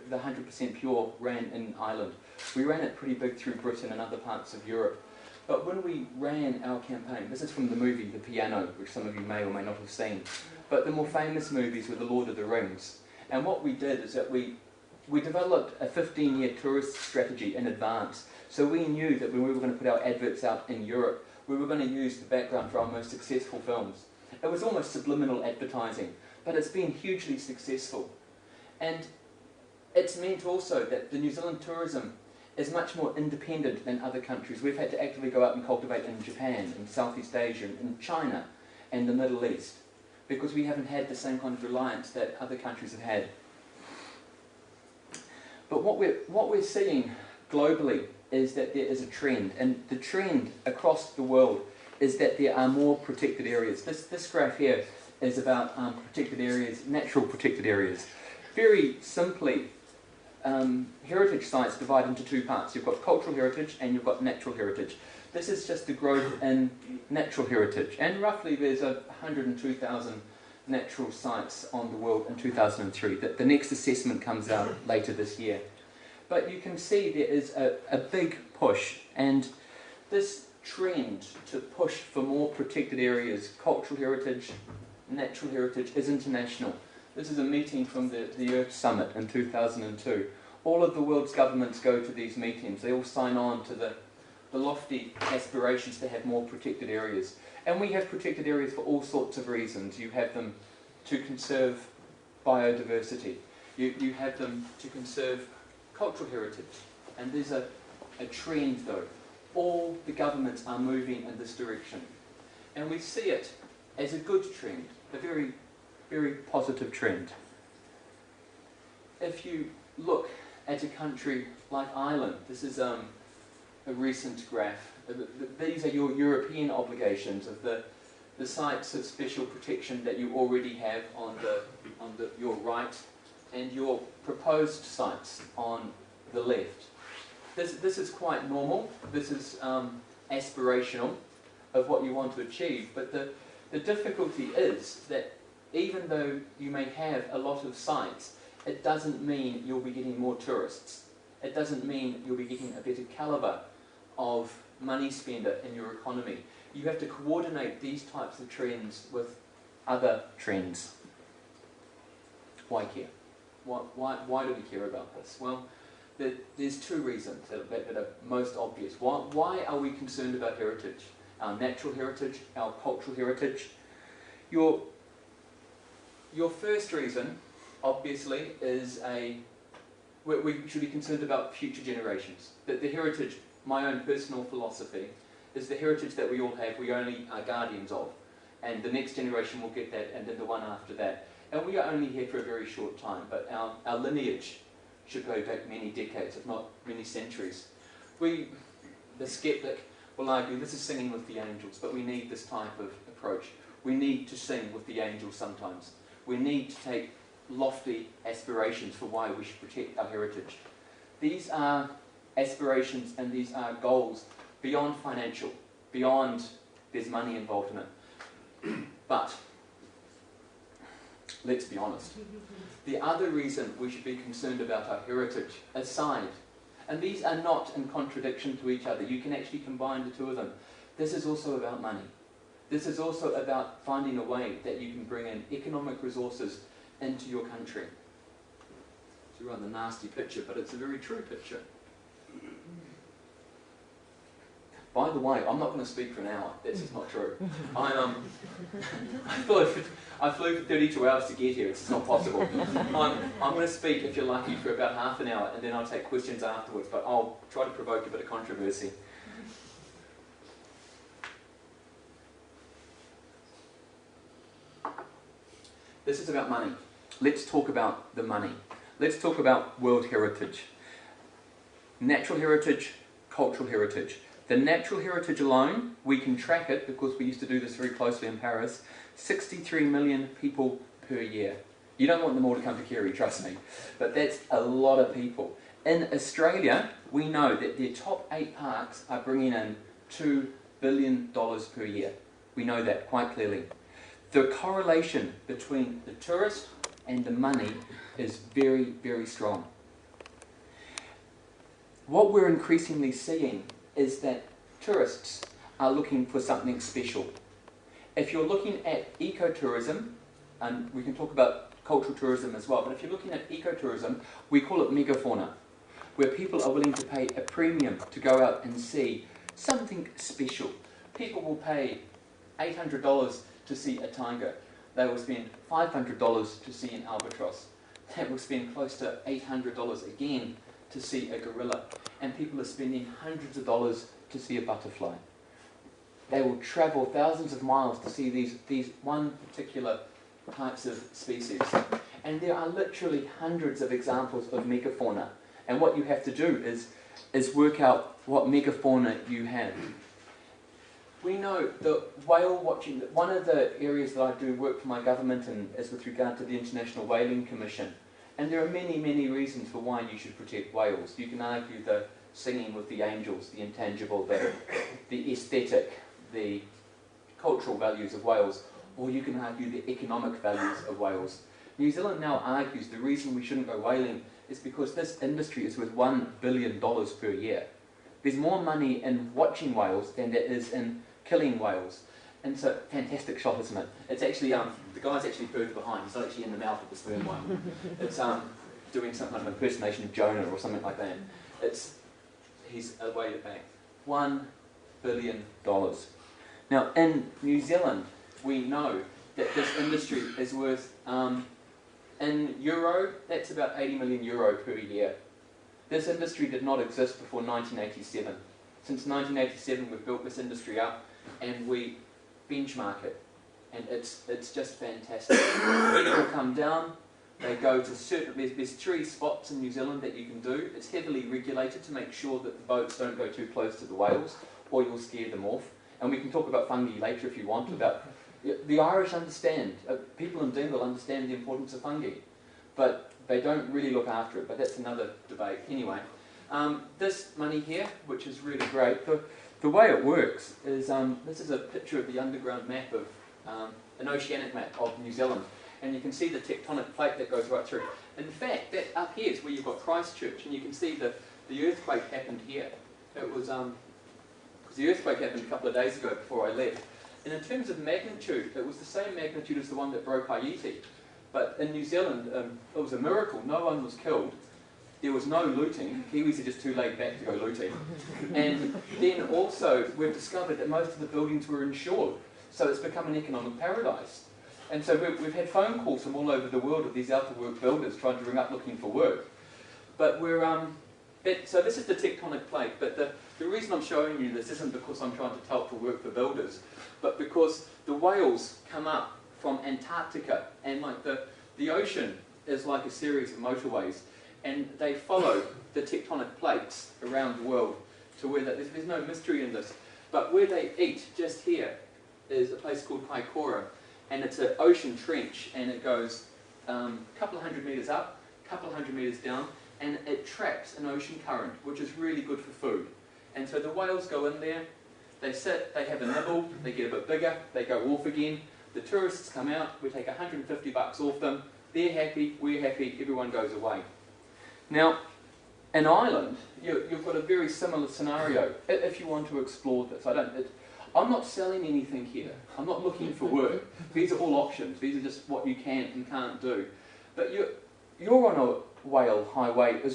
the 100% pure ran in Ireland. We ran it pretty big through Britain and other parts of Europe. But when we ran our campaign, this is from the movie The Piano, which some of you may or may not have seen, but the more famous movies were The Lord of the Rings. And what we did is that we developed a 15-year tourist strategy in advance. So we knew that when we were going to put our adverts out in Europe, we were going to use the background for our most successful films. It was almost subliminal advertising, but it's been hugely successful. And it's meant also that the New Zealand tourism is much more independent than other countries. We've had to actively go out and cultivate in Japan, in Southeast Asia, in China, and the Middle East, because we haven't had the same kind of reliance that other countries have had. But what we're seeing globally is that there is a trend, and the trend across the world is that there are more protected areas. This graph here is about protected areas, natural protected areas. Very simply, heritage sites divide into two parts. You've got cultural heritage and you've got natural heritage. This is just the growth in natural heritage, and roughly there's 102,000 natural sites on the world in 2003. The next assessment comes out later this year. But you can see there is a big push, and this trend to push for more protected areas, cultural heritage, natural heritage, is international. This is a meeting from the Earth Summit in 2002. All of the world's governments go to these meetings. They all sign on to the lofty aspirations to have more protected areas. And we have protected areas for all sorts of reasons. You have them to conserve biodiversity. You have them to conserve cultural heritage. And there's a trend though. All the governments are moving in this direction. And we see it as a good trend, a very, very positive trend. If you look at a country like Ireland, this is a recent graph. These are your European obligations of the sites of special protection that you already have on your right, and your proposed sites on the left. This is quite normal. This is aspirational of what you want to achieve, but the difficulty is that even though you may have a lot of sites, it doesn't mean you'll be getting more tourists. It doesn't mean you'll be getting a better calibre of money spender in your economy. You have to coordinate these types of trends with other trends. Why care? Why do we care about this? Well, there's two reasons that are most obvious. Why are we concerned about heritage? Our natural heritage, our cultural heritage. Your first reason, obviously, is we should be concerned about future generations. That the heritage, my own personal philosophy, is the heritage that we all have, we only are guardians of. And the next generation will get that, and then the one after that. And we are only here for a very short time, but our lineage should go back many decades, if not many centuries. The skeptic will argue this is singing with the angels, but we need this type of approach. We need to sing with the angels sometimes. We need to take lofty aspirations for why we should protect our heritage. These are aspirations and these are goals beyond financial, beyond there's money involved in it. But let's be honest. The other reason we should be concerned about our heritage aside, and these are not in contradiction to each other, you can actually combine the two of them. This is also about money. This is also about finding a way that you can bring in economic resources into your country. It's a rather nasty picture, but it's a very true picture. By the way, I'm not going to speak for an hour. That's just not true. I flew for 32 hours to get here. It's not possible. I'm going to speak, if you're lucky, for about half an hour, and then I'll take questions afterwards, but I'll try to provoke a bit of controversy. This is about money. Let's talk about the money. Let's talk about world heritage. Natural heritage, cultural heritage. The natural heritage alone, we can track it because we used to do this very closely in Paris, 63 million people per year. You don't want them all to come to Kerry, trust me, but that's a lot of people. In Australia, we know that their top 8 parks are bringing in $2 billion per year. We know that quite clearly. The correlation between the tourist and the money is very, very strong. what we're increasingly seeing is that tourists are looking for something special. If you're looking at ecotourism, and we can talk about cultural tourism as well, but if you're looking at ecotourism, we call it megafauna, where people are willing to pay a premium to go out and see something special. People will pay $800 to see a tiger. They will spend $500 to see an albatross. They will spend close to $800 again to see a gorilla. And people are spending hundreds of dollars to see a butterfly. They will travel thousands of miles to see these one particular types of species. And there are literally hundreds of examples of megafauna. And what you have to do is work out what megafauna you have. We know that whale watching, one of the areas that I do work for my government in is with regard to the International Whaling Commission. And there are many, many reasons for why you should protect whales. You can argue the singing with the angels, the intangible, the aesthetic, the cultural values of whales, or you can argue the economic values of whales. New Zealand now argues the reason we shouldn't go whaling is because this industry is worth $1 billion per year. There's more money in watching whales than there is in killing whales. And it's a fantastic shot, isn't it? It's actually, the guy's actually further behind. He's not actually in the mouth of the sperm whale. It's doing some kind of impersonation of Jonah or something like that. He's way back. $1 billion. Now, in New Zealand, we know that this industry is worth, in euro, that's about 80 million euro per year. This industry did not exist before 1987. Since 1987, we've built this industry up and we benchmark it. And it's just fantastic. People come down, they go to certain, there's 3 spots in New Zealand that you can do. It's heavily regulated to make sure that the boats don't go too close to the whales or you'll scare them off. And we can talk about fungi later if you want. About the Irish understand, people in Dingle understand the importance of fungi, but they don't really look after it, but that's another debate. Anyway, this money here, which is really great, the way it works is, this is a picture of the underground map of, an oceanic map of New Zealand, and you can see the tectonic plate that goes right through. In fact, that up here is where you've got Christchurch, and you can see the earthquake happened here. It was, the earthquake happened a couple of days ago before I left. And in terms of magnitude, it was the same magnitude as the one that broke Haiti. But in New Zealand, it was a miracle. No one was killed. There was no looting. Kiwis are just too laid back to go looting. And then also, we've discovered that most of the buildings were insured. So it's become an economic paradise. And so we've had phone calls from all over the world of these out-of-work builders trying to ring up looking for work. But we're, so this is the tectonic plate. But the reason I'm showing you this isn't because I'm trying to help for work for builders, but because the whales come up from Antarctica, and like the ocean is like a series of motorways, and they follow the tectonic plates around the world to where there's no mystery in this. But where they eat, just here, is a place called Kaikoura, and it's an ocean trench, and it goes a couple of hundred metres up, a couple of hundred metres down, and it traps an ocean current, which is really good for food. And so the whales go in there, they sit, they have a nibble, they get a bit bigger, they go off again. The tourists come out, we take $150 off them, they're happy, we're happy, everyone goes away. Now, in Ireland, you've got a very similar scenario if you want to explore this. I'm not selling anything here. I'm not looking for work. These are all options. These are just what you can and can't do. But you're on a whale highway as